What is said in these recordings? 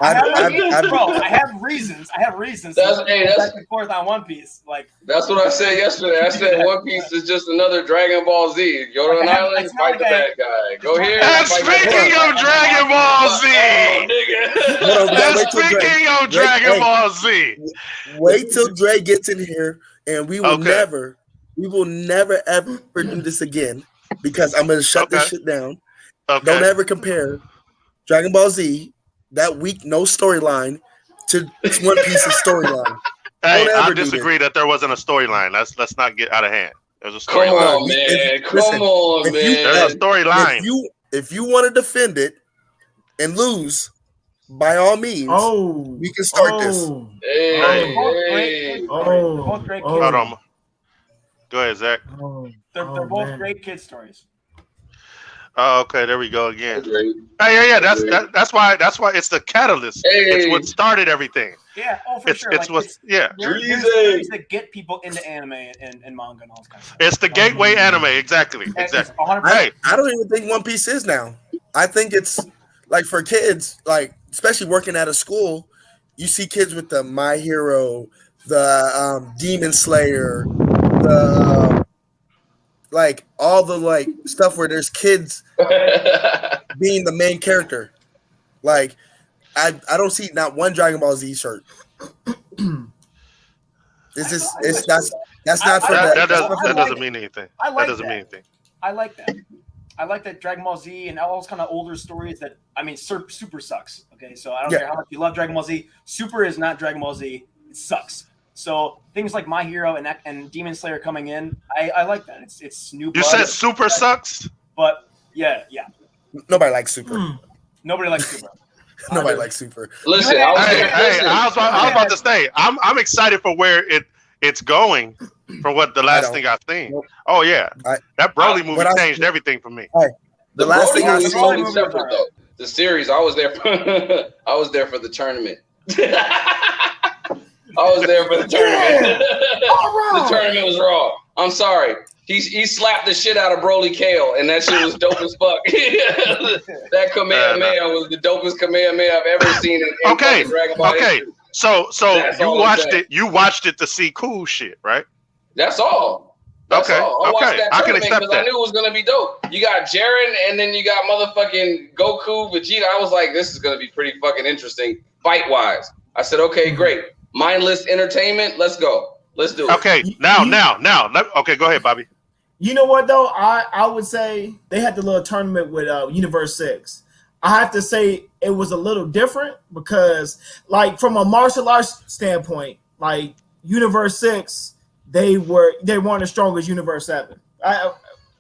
I have reasons. That's back and forth on One Piece. Like that's what I said yesterday. I said One Piece is just another Dragon Ball Z. Go to an island, fight the bad guy. Go here. And speaking of Dragon Ball Z, speaking of Dragon Ball Z, wait till Dre gets in here, and we will never ever do this again because I'm gonna shut this shit down. Okay. Don't ever compare Dragon Ball Z, that week no storyline, to One Piece's storyline. Hey, I disagree that there wasn't a storyline. Let's not get out of hand. There's a storyline. Come on, man. Come on, man. There's a storyline. If you want to defend it and lose, by all means, we can start this. Hold on. Go ahead, Zach. They're both great kid stories. Oh, okay. There we go again. Hey, yeah. That's why it's the catalyst. It's what started everything. Yeah. Oh, for sure. It's what. Yeah. There's stories that get people into anime and manga and all this kind of stuff. It's the gateway anime. Exactly. I don't even think One Piece is now. I think it's like for kids, like especially working at a school, you see kids with the My Hero, the Demon Slayer, the like all the like stuff where there's kids being the main character. Like I don't see not one Dragon Ball Z shirt. That's not for that. That doesn't mean anything. That doesn't mean anything. I like that. I like that Dragon Ball Z and all those kind of older stories that, I mean, Super sucks. Okay, so I don't care how much you love Dragon Ball Z. Super is not Dragon Ball Z. It sucks. So things like My Hero and Demon Slayer coming in, I like that. It's new. You said Super sucks? But yeah. Nobody likes Super. Nobody likes Super. Nobody likes Super. Listen, I was about to say, I'm excited for where it's going from what the last thing I've seen. Oh yeah, that Broly movie changed everything for me. The last thing I saw, separate though. The series, I was there. I was there for the tournament. I was there for the tournament. The tournament was raw. I'm sorry. He slapped the shit out of Broly Kale, and that shit was dope as fuck. That Kamehameha was the dopest Kamehameha I've ever seen in Dragon Ball. Okay. So you watched it to see cool shit, right? That's all. That's all. I watched that tournament because I knew it was gonna be dope. You got Jiren, and then you got motherfucking Goku, Vegeta. I was like, this is gonna be pretty fucking interesting fight wise. I said, okay, great. Mindless entertainment. Let's go. Let's do it. Okay, now. Okay, go ahead, Bobby. You know what though? I would say they had the little tournament with Universe 6. I have to say it was a little different because, like, from a martial arts standpoint, like Universe 6, they weren't as strong as Universe 7,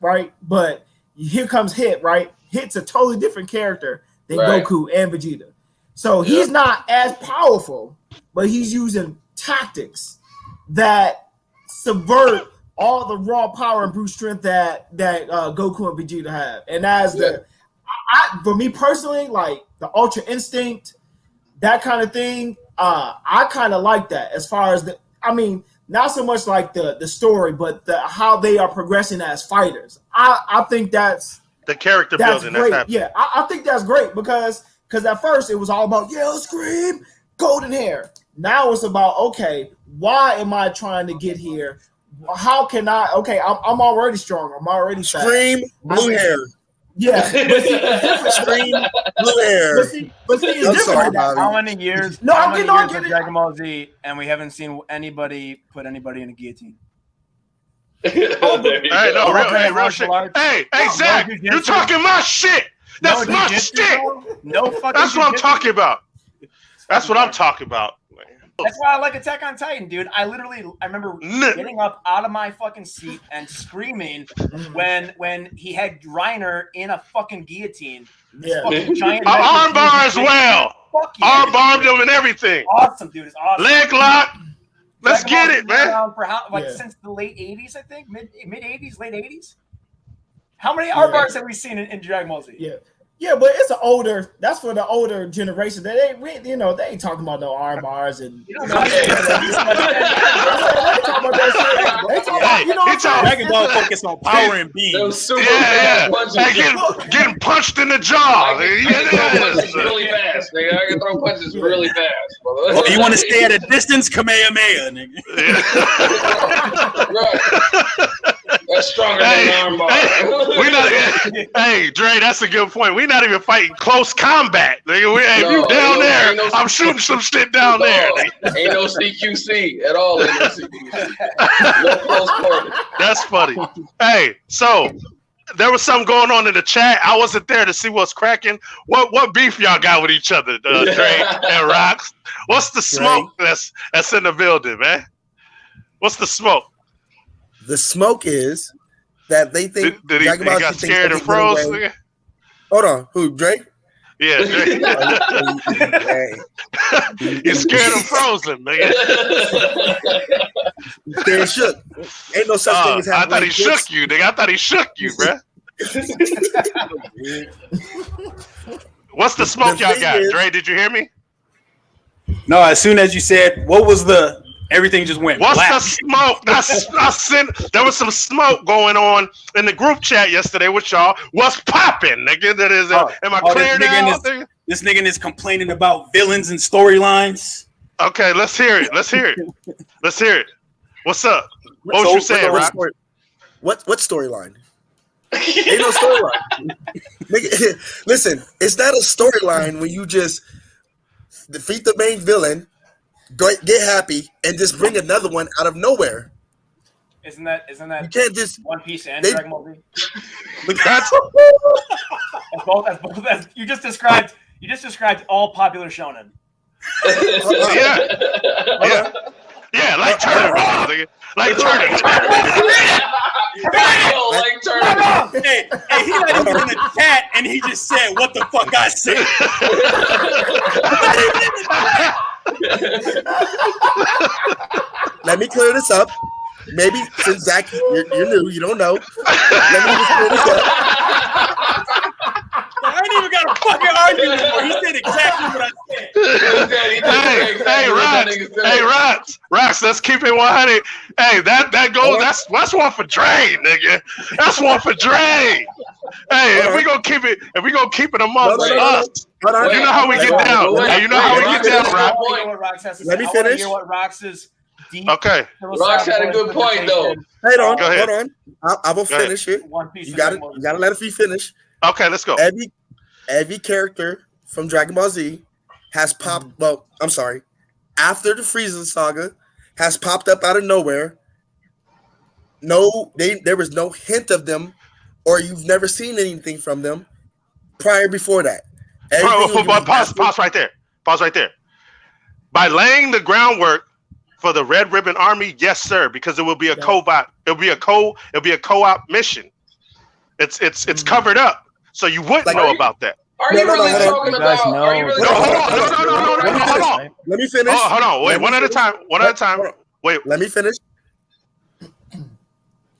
right? But here comes Hit, right? Hit's a totally different character than Goku and Vegeta, so he's not as powerful, but he's using tactics that subvert all the raw power and brute strength that Goku and Vegeta have. And as for me personally, like the Ultra Instinct, that kind of thing, I kind of like that as far as not so much like the story, but how they are progressing as fighters. I think that's the character building. Great. That's yeah, I think that's great because at first it was all about yell, scream, golden hair. Now it's about, okay, why am I trying to get here? How can I? Okay, I'm already strong. I'm already fast. Scream, blue hair. Yeah, but scream, blue hair. But see, it's I'm different. sorry, Bobby. How many years? No, I'm getting on Dragon Ball Z, and we haven't seen anybody put anybody in a guillotine. Real shit. Hey, Zach, you're talking my shit. That's my shit. No fucking. That's what I'm talking about. That's what I'm talking about. That's why I like Attack on Titan, dude. I remember getting up out of my fucking seat and screaming when he had Reiner in a fucking guillotine. Fucking giant armbar as well. Arm-barmed him and everything. Awesome, dude. It's awesome. Leg lock. Let's get it, man. For since the late 80s, I think. Mid 80s, late 80s. How many armbars have we seen in Dragon Ball Z? Yeah. Yeah, but it's that's for the older generation. They ain't talking about no arm bars and they talking about that shit. They talking about, Dragon Ball focus on power and beam. Getting punched in the jaw. I can throw punches really fast, nigga. I can throw punches really fast. Oh, you want to stay at a distance? Kamehameha, nigga. Right. That's stronger than an arm bar. Hey, Dre, that's a good point. We're not even fighting close combat. Nigga. If you down there, I'm shooting some shit down there. Ain't no CQC at all. Ain't no CQC. No close quarter. That's funny. Hey, so there was something going on in the chat. I wasn't there to see what's cracking. What beef y'all got with each other, Dre and Rocks? What's the smoke that's in the building, man? What's the smoke? The smoke is that they think he got scared and froze. Hold on, who, Drake? Yeah, Drake. He's scared and frozen, man. He's scared and shook. Ain't no such thing as having. I thought he shook you, nigga. I thought he shook you, bro. What's the smoke y'all got, Dre? Did you hear me? No, as soon as you said, what was the? Everything just went What's black. the smoke? There was some smoke going on in the group chat yesterday with y'all. What's popping, nigga? That is, am I clear now? This nigga is complaining about villains and storylines. Okay, let's hear it. Let's hear it. What's up? What was you saying, Rock? What storyline? Ain't no storyline. Listen, it's not a storyline when you just defeat the main villain, get happy, and just bring another one out of nowhere. Isn't that you can't just One Piece and Dragon Ball Z? That's both you just described all popular shonen. Yeah, like turn around, nigga. Like turn it. Hey, he not even in the chat, and he just said, "What the fuck I said." Let me clear this up. Maybe since Zach, you're new, you don't know. Let me just clear this up. I ain't even got a fucking argument anymore. He said exactly what I said. Rox, let's keep it 100. Hey, that goes. That's one for Dre, nigga. That's one for Dre. Hey, if we gonna keep it among us, you know how we get down. You know how we get down, Rox. Let me finish. What Rox is. Okay. Rox had a good point though. Hold on. I will finish it. You gotta let it finish. Okay, let's go. Every character from Dragon Ball Z has popped. Well, I'm sorry. After the Frieza saga, has popped up out of nowhere. There was no hint of them, or you've never seen anything from them before that. Pause right there. Pause right there. By laying the groundwork for the Red Ribbon Army, yes, sir, because it will be a co-op. It'll be a co-op mission. It's covered up, so you wouldn't know about that. Are you really talking about? Hold on. Let me finish. Hold on. Wait, one at a time. Wait. Let me finish.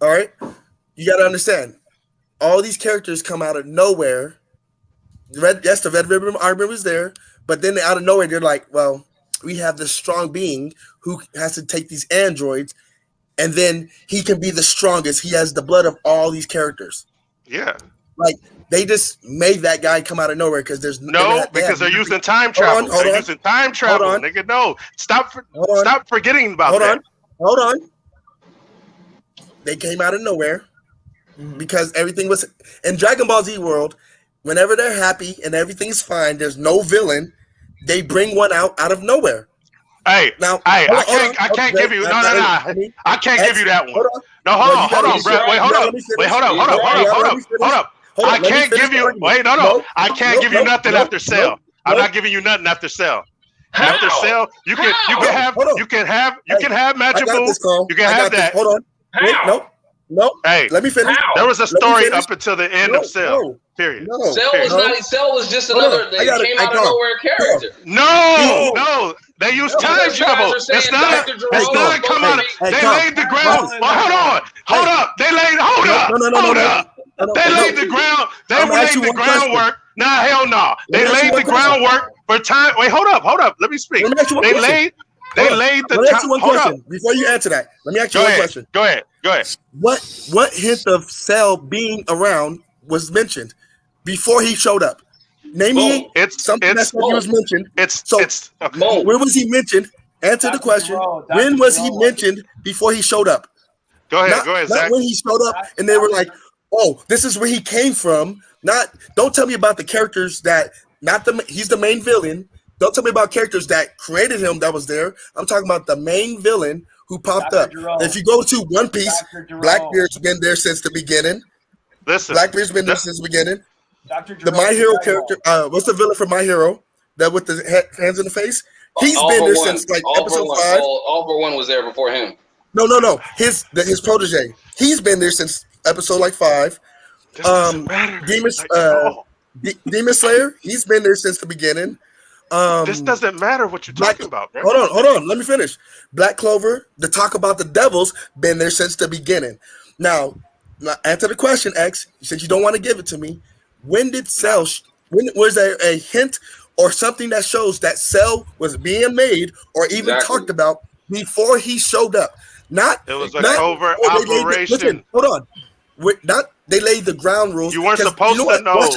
All right. You got to understand. All these characters come out of nowhere. The Red Ribbon Army was there, but then out of nowhere, they're like, well, we have this strong being who has to take these androids, and then he can be the strongest. He has the blood of all these characters. Yeah. Like, they just made that guy come out of nowhere because there's because they're using time travel. They're using time travel, nigga. No, stop forgetting about that. Hold on. They came out of nowhere because everything was in Dragon Ball Z world. Whenever they're happy and everything's fine, there's no villain. They bring one out of nowhere. I can't give you that one. No, hold on, bro. Hold up. I can't give you. Wait, no. I can't give you nothing after Cell. I'm not giving you nothing after Cell. After Cell, you can have Magic Boo. You can have that. Hold on. Wait, no. Hey, let me finish. There was a story up until the end of Cell. Period. Cell was just another. They came out of nowhere character. No. They use time travel. It's not come out. They laid the ground. Hold up. Hold up. They laid the ground. They laid the groundwork. Nah, hell no. They laid the groundwork for time. Wait, hold up. Let me speak. They laid the time. Hold up. Before you answer that, let me ask you one question. Go ahead. What hint of Cell being around was mentioned before he showed up? Name me something that was mentioned. Where was he mentioned? Answer the question. When was he mentioned before he showed up? Go ahead, Zach. Not when he showed up and they were like, "Oh, this is where he came from." Don't tell me about the characters he's the main villain. Don't tell me about characters that created him that was there. I'm talking about the main villain who popped up. If you go to One Piece, Blackbeard's been there since the beginning. Blackbeard's been there since the beginning. The My Hero character, what's the villain for My Hero? That with the hands in the face? He's been there since like episode 5. All for One was there before him. No. His protege. He's been there since episode like 5. Demon Slayer. He's been there since the beginning. This doesn't matter what you're talking about, bro. Hold on. Let me finish. Black Clover. The talk about the devils been there since the beginning. Now answer the question, X. You said you don't want to give it to me. When did Cell? When was there a hint or something that shows that Cell was being made or even talked about before he showed up? It was a covert operation. Hold on. They laid the ground rules. You weren't supposed to know.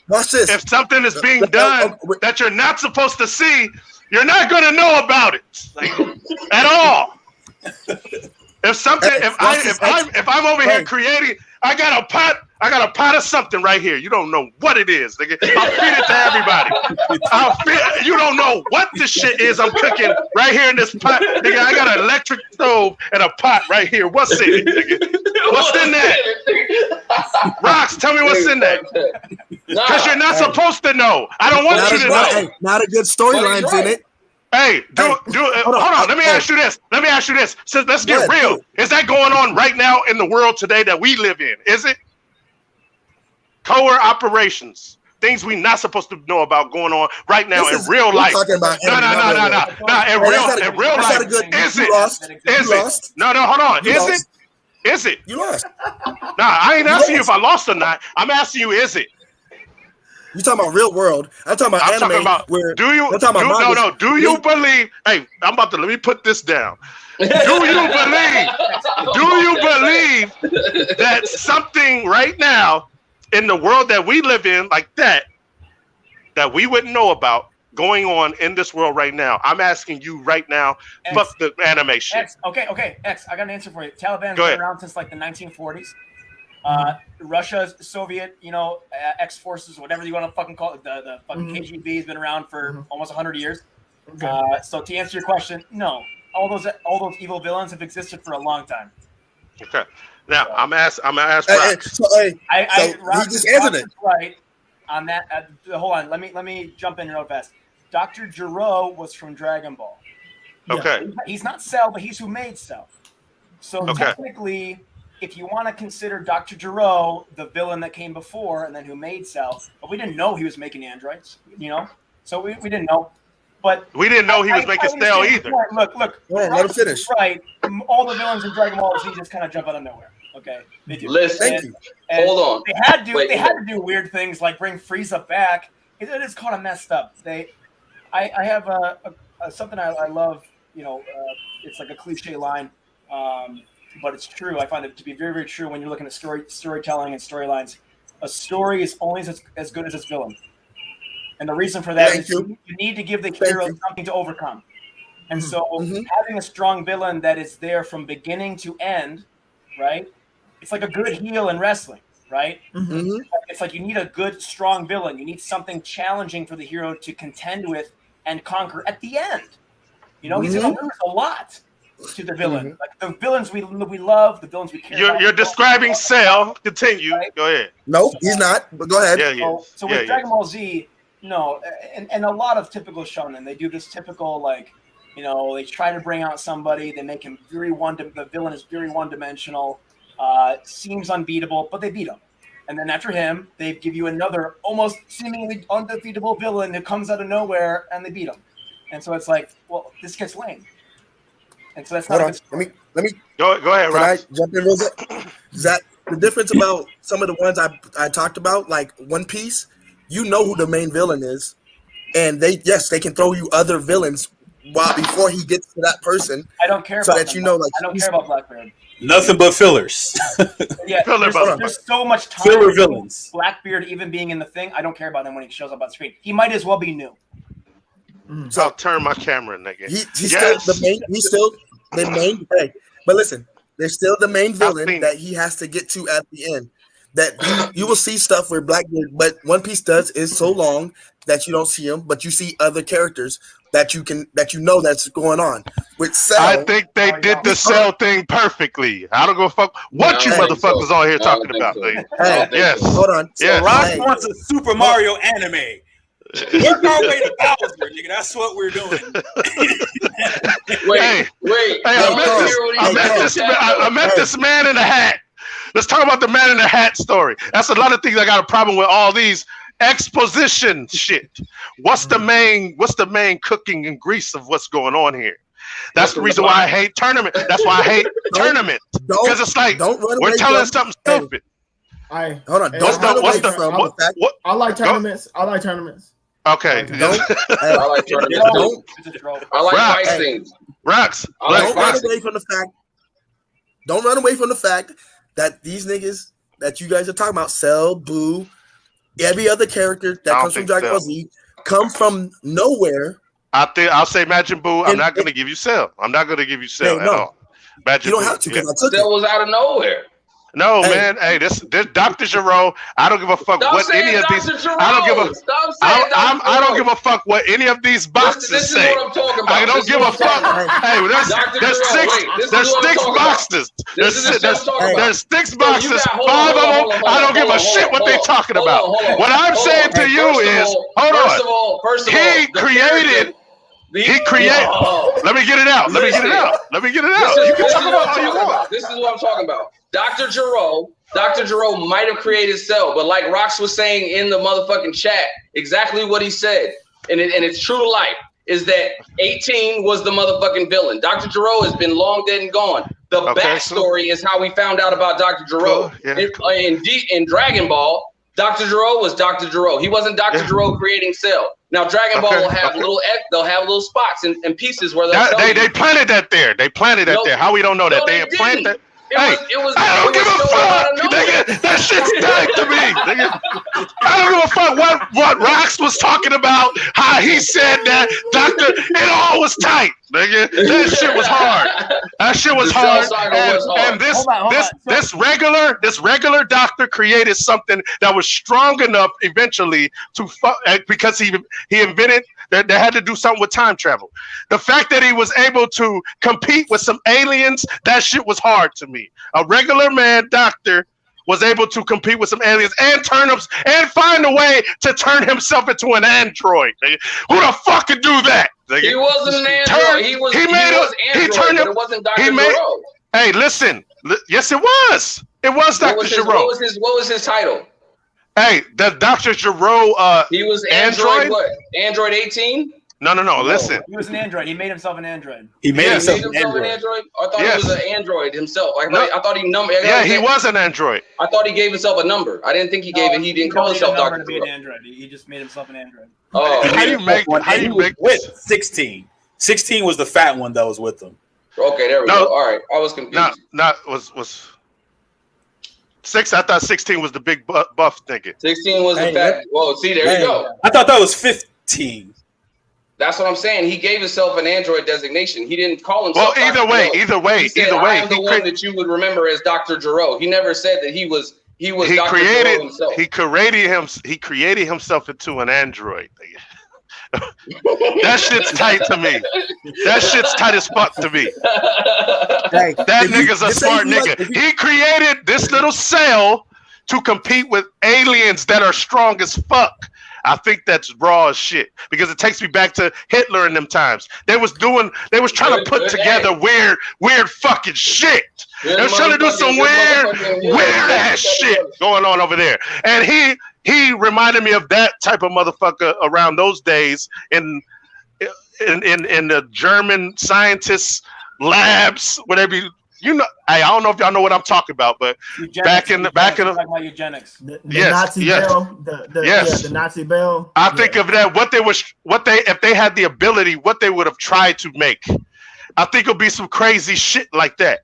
Watch this. If something is being done that you're not supposed to see, you're not going to know about it at all. If I'm over here creating, I got a pot of something right here. You don't know what it is, nigga. I'll feed it to everybody. You don't know what this shit is I'm cooking right here in this pot. Nigga, I got an electric stove and a pot right here. What's in it, nigga? What's in that? Rocks, tell me what's in that. Because you're not supposed to know. I don't want you to know. Not a good storyline's in it. Hey, hold on. Let me ask you this. So let's get real. Is that going on right now in the world today that we live in? Is it? Covert operations, things we're not supposed to know about going on right now in real life. No. In real life, is it? No, hold on. Is it? You lost. Nah, I ain't asking you if I lost or not. I'm asking you, is it? You talking about real world? I'm talking about anime. Talking about, do you believe? Hey, let me put this down. Do you believe that something right now in the world that we live in, like that we wouldn't know about going on in this world right now? I'm asking you right now. Fuck the animation. Okay. X, I got an answer for you. Taliban's been around since like the 1940s. Russia, Soviet, X forces, whatever you want to fucking call it, the fucking KGB has been around for almost 100 years. So to answer your question, no, all those evil villains have existed for a long time. Okay. Now I'm gonna ask Rox. He just answered it right on that. Hold on, let me jump in real fast. Dr. Gero was from Dragon Ball. Okay. He's not Cell, but he's who made Cell. So technically, if you want to consider Dr. Gero the villain that came before and then who made Cell, but we didn't know he was making androids, so we didn't know. But we didn't know he was making Cell either. Look. Let him finish. Right. All the villains in Dragon Ball Z just kind of jump out of nowhere. Okay. They do. Listen. Thank you. Hold on. They had to do weird things like bring Frieza back. It is kind of messed up. I have something I love. It's like a cliche line, but it's true. I find it to be very, very true when you're looking at storytelling and storylines. A story is only as good as its villain. And the reason for that is you need to give the hero something to overcome. And so having a strong villain that is there from beginning to end, right? It's like a good heel in wrestling, right? Mm-hmm. It's like you need a good, strong villain. You need something challenging for the hero to contend with and conquer at the end. He's going to lose a lot to the villain. Like the villains we love, the villains we care about. You're describing Cell. Continue. Right? Go ahead. No, he's not. But go ahead. So with Dragon Ball Z, no, and a lot of typical shonen, they do this typical they try to bring out somebody, they make him the villain is very one-dimensional, seems unbeatable, but they beat him. And then after him, they give you another almost seemingly undefeatable villain who comes out of nowhere and they beat him. And so it's like, well, this gets lame. And so that's not Let me go ahead, Can Rox. I jump in real quick? Zach, the difference about some of the ones I talked about, like One Piece, you know who the main villain is, and they can throw you other villains before he gets to that person. I don't care so about that you know, like I don't care about Blackbeard. Nothing but fillers. Yeah, there's so much time. Filler villains. Blackbeard even being in the thing, I don't care about him when he shows up on screen. He might as well be new. So I'll turn my camera, nigga. He's still the main. He's still the main. Hey, but listen, there's still the main villain that he has to get to at the end. That you will see stuff where Blackbeard, but One Piece is so long that you don't see him, but you see other characters that you know that's going on. With Cell, I think they did the Cell thing perfectly. I don't give a fuck what you motherfuckers on here talking about. Hey, yes, hold on. Yes. Rock wants a Super Mario anime. Work our way to Bowser, nigga. That's what we're doing. Wait. I met this man in a hat. Let's talk about the man in the hat story. That's a lot of things I got a problem with all these exposition shit. What's the main cooking and grease of what's going on here? That's the reason why I hate tournament. That's why I hate tournament. Because it's like we're telling something stupid. Hold on. I like tournaments. I like tournaments. Okay. I like tournaments. I like fight scenes. Rocks. Don't run away from the fact. Don't run away from the fact that these niggas that you guys are talking about, Cell, Boo, every other character that comes from Dragon Ball Z, come from nowhere. I'll say Majin Buu. I'm not going to give you Cell. I'm not going to give you Cell at all. Majin you don't have to. Cell was out of nowhere. No, man. Hey, this Dr. Giro. I don't give a fuck what any of these. I don't give a. I don't give a fuck what any of these boxes say. I don't give a fuck. Hey, there's six boxes. There's six boxes. 5 of them. I don't give a shit what they talking about. What I'm saying to you is, hold on. He created. Let me get it out. You can talk about all you want. This is what I'm talking about. Dr. Giro might have created Cell, but like Rox was saying in the motherfucking chat, exactly what he said, and it's true to life, is that 18 was the motherfucking villain. Dr. Giro has been long dead and gone. The backstory is how we found out about Dr. Giro. In Dragon Ball, Dr. Giro was Dr. Giro. He wasn't Dr. Giro creating Cell. Now Dragon Ball will have they'll have little spots and pieces where they planted that there. They planted that there. How we don't know that? They planted that. I don't give a fuck, nigga. That shit's tight to me, nigga. I don't give a fuck what Rox was talking about. How he said that, Doctor. It all was tight, nigga. That shit was hard. That shit was hard. And this regular doctor created something that was strong enough eventually to because he invented. They had to do something with time travel. The fact that he was able to compete with some aliens, that shit was hard to me. A regular man doctor was able to compete with some aliens and turnips and find a way to turn himself into an android. Who the fuck could do that? He wasn't an android. He was android, but it wasn't Dr. Giro. Hey, listen. Yes, it was. It was Dr. Giro. What was his title? Hey, the Dr. Giro, he was Android what? Android 18? No, listen. He was an android. He made himself an android. He made himself an android? I thought he was an android himself. I thought he numbered. Yeah, he was an android. I thought he gave himself a number. I didn't think he gave it. He didn't call himself Dr. Giro. An android. He just made himself an android. Oh, how do you make with 16? 16 was the fat one that was with him. Okay, there we go. All right, I was confused. Was 6. I thought 16 was the big buff nigga. 16 was the fat. Well, see, there you go. I thought that was 15. That's what I'm saying. He gave himself an android designation. He didn't call himself. Well, either way. He said, I am the one that you would remember as Dr. Giro. He never said that he was Dr. Giro himself. He created himself into an android. That shit's tight to me. That shit's tight as fuck to me. That nigga's a smart nigga. He created this little cell to compete with aliens that are strong as fuck. I think that's raw as shit because it takes me back to Hitler in them times. They was trying to put together weird fucking shit. They was trying to do some weird ass shit going on over there. And he reminded me of that type of motherfucker around those days in the German scientists' labs where they be you know, I don't know if y'all know what I'm talking about, but back in the like my eugenics. The Nazi bell, the Nazi bell. I think of that if they had the ability, what they would have tried to make. I think it'll be some crazy shit like that.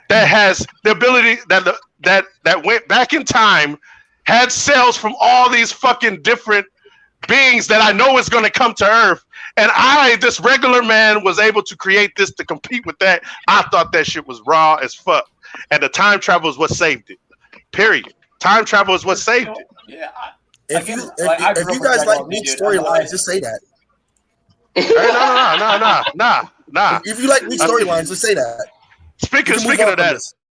That has the ability that went back in time, had cells from all these fucking different beings that I know is going to come to Earth, and this regular man, was able to create this to compete with that. I thought that shit was raw as fuck, and the time travel is what saved it. Period. Time travel is what saved it. Yeah. If you guys like weak storylines, just say that. Hey, nah. If you like weak storylines, just say that. Speaking of that,